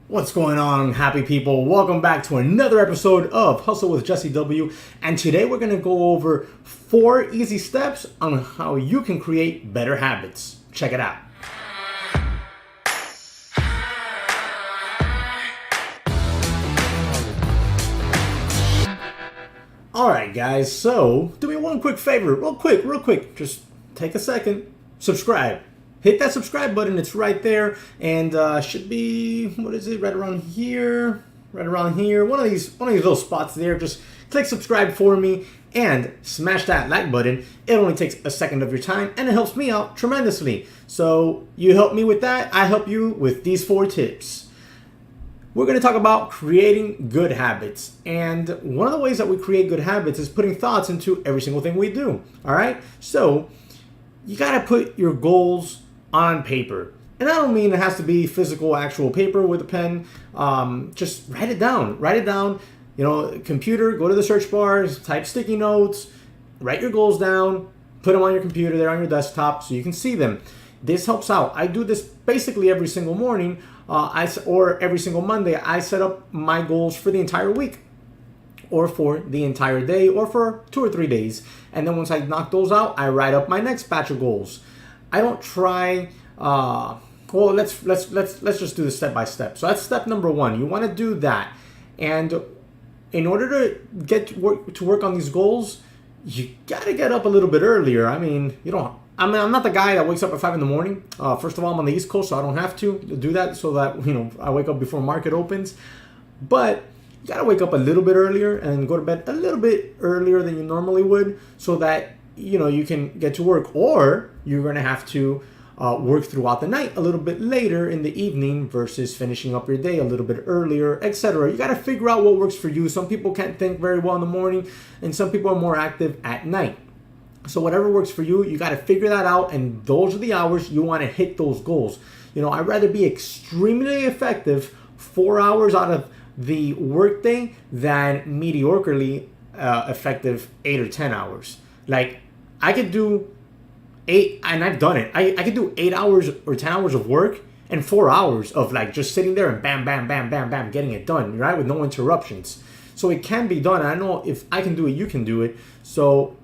What's going on, happy people? Welcome back to another episode of Hustle with Jesse W. And today we're going to go over 4 easy steps on how you can create better habits. Check it out. Alright guys, so do me one quick favor, real quick. Just take a second, subscribe. Hit that subscribe button, it's right there, and should be, what is it, right around here, one of these little spots there. Just click subscribe for me and smash that like button. It only takes a second of your time and it helps me out tremendously. So you help me with that, I help you with these 4 tips. We're going to talk about creating good habits, and one of the ways that we create good habits is putting thoughts into every single thing we do. All right, so you got to put your goals on paper. And I don't mean it has to be physical, actual paper with a pen. Just write it down. You know, computer, go to the search bars, type sticky notes, write your goals down, put them on your computer there on your desktop so you can see them. This helps out. I do this basically every single morning or every single Monday. I set up my goals for the entire week, or for the entire day, or for 2 or 3 days. And then once I knock those out, I write up my next batch of goals. I don't try. Let's just do this step by step. So that's step number 1. You want to do that, and in order to get to work on these goals, you gotta get up a little bit earlier. I'm not the guy that wakes up at 5 in the morning. First of all, I'm on the East Coast, so I don't have to do that. So that I wake up before market opens. But you gotta wake up a little bit earlier and go to bed a little bit earlier than you normally would, so that you can get to work, or you're going to have to work throughout the night a little bit later in the evening versus finishing up your day a little bit earlier, etc. You got to figure out what works for you. Some people can't think very well in the morning, and some people are more active at night. So whatever works for you, you got to figure that out, and those are the hours you want to hit those goals. I'd rather be extremely effective 4 hours out of the workday than mediocrely effective 8 or 10 hours. Like, I could do 8, and I've done it. I could do 8 hours or 10 hours of work and 4 hours of just sitting there and bam, bam, bam, bam, bam, getting it done, right? With no interruptions. So it can be done. I know if I can do it, you can do it. So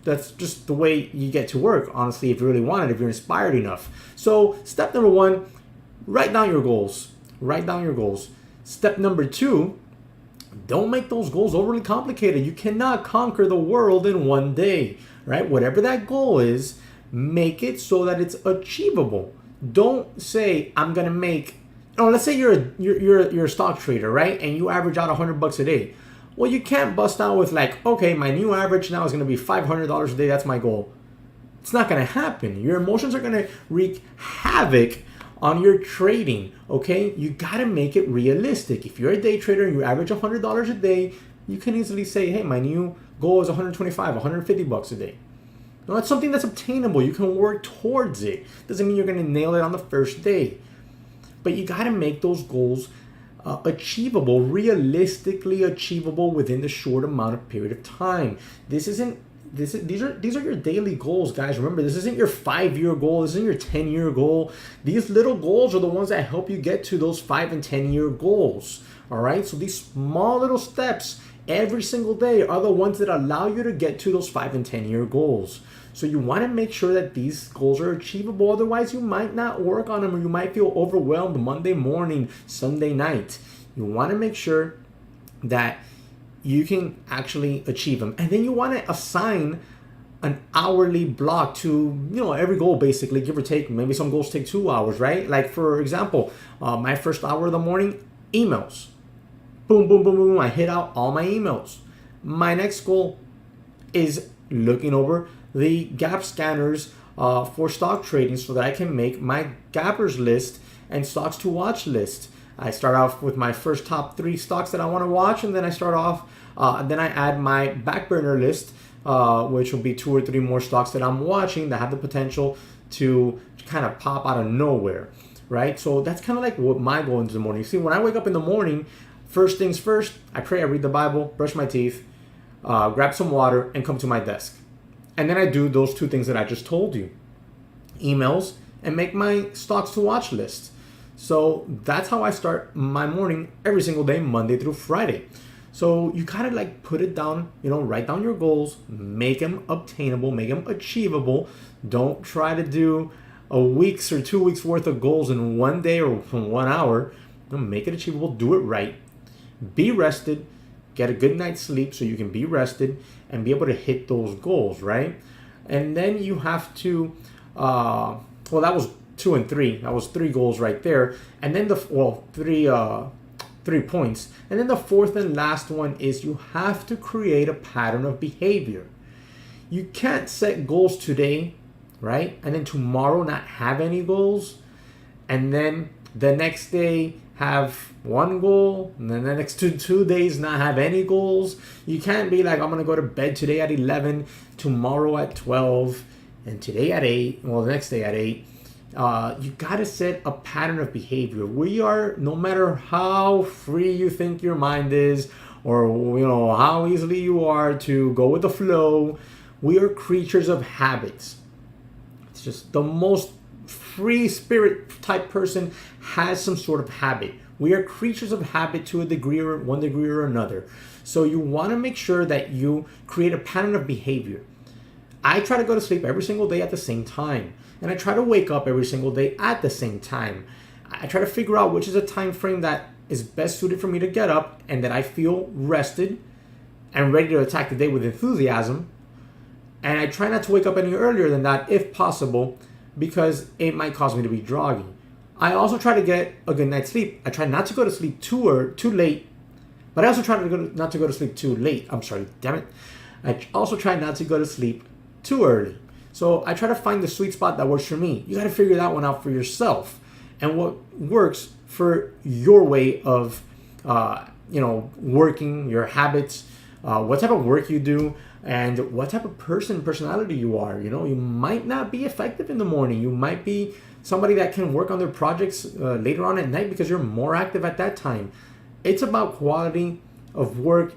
that's just the way you get to work, honestly, if you really want it, if you're inspired enough. So step number 1, write down your goals. Step number 2, don't make those goals overly complicated. You cannot conquer the world in one day, right? Whatever that goal is, make it so that it's achievable. Don't say I'm gonna make. Let's say you're a stock trader, right? And you average out $100 a day. Well, you can't bust out with okay, my new average now is gonna be $500 a day. That's my goal. It's not gonna happen. Your emotions are gonna wreak havoc on your trading, okay? You gotta make it realistic. If you're a day trader and you average $100 a day, you can easily say, hey, my new goal is $125, $150 a day. Now, that's something that's obtainable. You can work towards it. Doesn't mean you're gonna nail it on the first day. But you gotta make those goals achievable, realistically achievable within the short amount of period of time. These are your daily goals, guys. Remember, this isn't your 5-year goal. This isn't your 10-year goal. These little goals are the ones that help you get to those 5 and 10-year goals. All right. So these small little steps every single day are the ones that allow you to get to those 5 and 10-year goals. So you want to make sure that these goals are achievable. Otherwise, you might not work on them, or you might feel overwhelmed Monday morning, Sunday night. You want to make sure that you can actually achieve them. And then you want to assign an hourly block to, every goal, basically, give or take. Maybe some goals take 2 hours, right? Like, for example, my first hour of the morning, emails. Boom, boom, boom, boom. I hit out all my emails. My next goal is looking over the gap scanners for stock trading so that I can make my gappers list and stocks to watch list. I start off with my first top 3 stocks that I want to watch, and then then I add my back burner list, which will be 2 or 3 more stocks that I'm watching that have the potential to kind of pop out of nowhere, right? So that's kind of like what my goal is in the morning. See, when I wake up in the morning, first things first, I pray, I read the Bible, brush my teeth, grab some water, and come to my desk. And then I do those 2 things that I just told you. Emails and make my stocks to watch list. So that's how I start my morning every single day, Monday through Friday. So you gotta like put it down, write down your goals, make them obtainable, make them achievable. Don't try to do a week's or 2 weeks worth of goals in one day or 1 hour. Make it achievable, do it right. Be rested, get a good night's sleep so you can be rested and be able to hit those goals, right? And then you have to, that was 2 and 3. That was 3 goals right there. And then three points. And then the fourth and last one is you have to create a pattern of behavior. You can't set goals today, right? And then tomorrow not have any goals. And then the next day have one goal. And then the next two days not have any goals. You can't be like, I'm going to go to bed today at 11, tomorrow at 12, and today at 8. Well, the next day at 8. You got to set a pattern of behavior. We are, no matter how free you think your mind is, or how easily you are to go with the flow, we are creatures of habits. It's just the most free spirit type person has some sort of habit. We are creatures of habit to a degree or one degree or another. So you want to make sure that you create a pattern of behavior. I try to go to sleep every single day at the same time. And I try to wake up every single day at the same time. I try to figure out which is a time frame that is best suited for me to get up and that I feel rested and ready to attack the day with enthusiasm. And I try not to wake up any earlier than that if possible, because it might cause me to be groggy. I also try to get a good night's sleep. I try not to go to sleep too late, but I also try not to go to sleep too late. I'm sorry, damn it. I also try not to go to sleep too early. So I try to find the sweet spot that works for me. You got to figure that one out for yourself, and what works for your way of, working, your habits, what type of work you do, and what type of personality you are. You might not be effective in the morning. You might be somebody that can work on their projects later on at night because you're more active at that time. It's about quality of work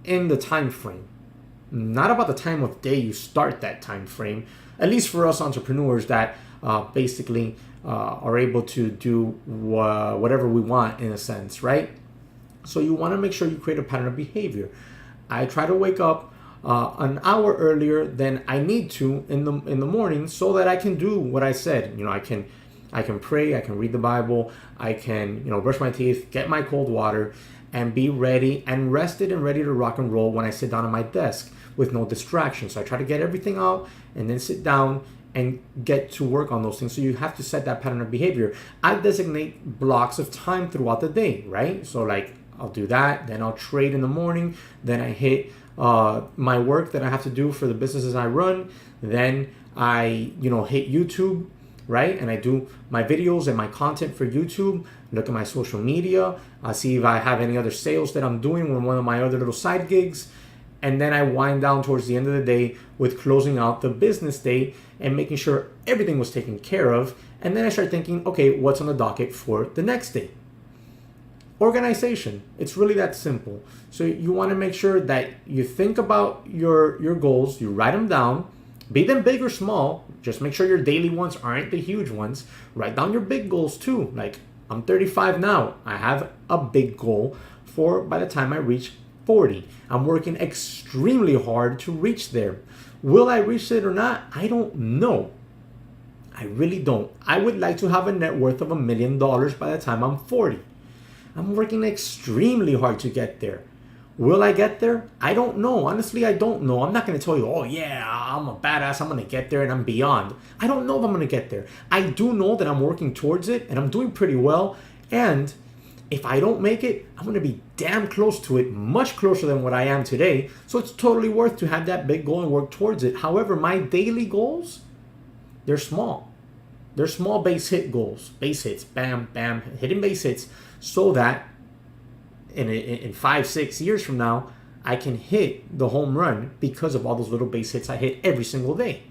in the time frame. Not about the time of day you start that time frame, at least for us entrepreneurs that basically are able to do whatever we want in a sense, right? So you want to make sure you create a pattern of behavior. I try to wake up an hour earlier than I need to in the morning so that I can do what I said. I can pray, I can read the Bible, I can brush my teeth, get my cold water, and be ready and rested and ready to rock and roll when I sit down at my desk with no distractions. So I try to get everything out and then sit down and get to work on those things. So you have to set that pattern of behavior. I designate blocks of time throughout the day, right? So like I'll do that, then I'll trade in the morning, then I hit my work that I have to do for the businesses I run, then I hit YouTube, right? And I do my videos and my content for YouTube, look at my social media, see if I have any other sales that I'm doing with one of my other little side gigs. And then I wind down towards the end of the day with closing out the business day and making sure everything was taken care of. And then I start thinking, okay, what's on the docket for the next day? Organization. It's really that simple. So you want to make sure that you think about your goals, you write them down, be them big or small. Just make sure your daily ones aren't the huge ones. Write down your big goals too. Like I'm 35 now. I have a big goal for by the time I reach 40. I'm working extremely hard to reach there. Will I reach it or not? I don't know. I really don't. I would like to have a net worth of $1 million by the time I'm 40. I'm working extremely hard to get there. Will I get there? I don't know. Honestly, I don't know. I'm not going to tell you, oh yeah, I'm a badass, I'm going to get there and I'm beyond. I don't know if I'm going to get there. I do know that I'm working towards it and I'm doing pretty well. And if I don't make it, I'm going to be damn close to it, much closer than what I am today. So it's totally worth to have that big goal and work towards it. However, my daily goals, they're small. They're small base hit goals. Base hits, bam, bam, hitting base hits so that in 5-6 years from now, I can hit the home run because of all those little base hits I hit every single day.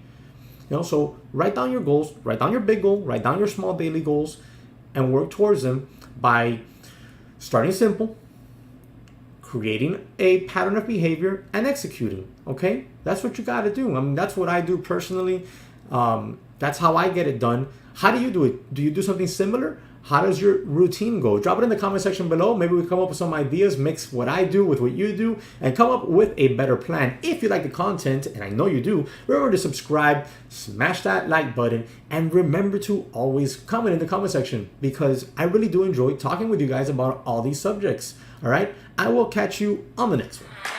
So write down your goals, write down your big goal, write down your small daily goals, and work towards them by starting simple, creating a pattern of behavior, and executing. Okay, that's what you got to do. I mean, that's what I do personally. That's how I get it done. How do you do it? Do you do something similar? How does your routine go? Drop it in the comment section below. Maybe we come up with some ideas, mix what I do with what you do, and come up with a better plan. If you like the content, and I know you do, remember to subscribe, smash that like button, and remember to always comment in the comment section, because I really do enjoy talking with you guys about all these subjects. All right? I will catch you on the next one.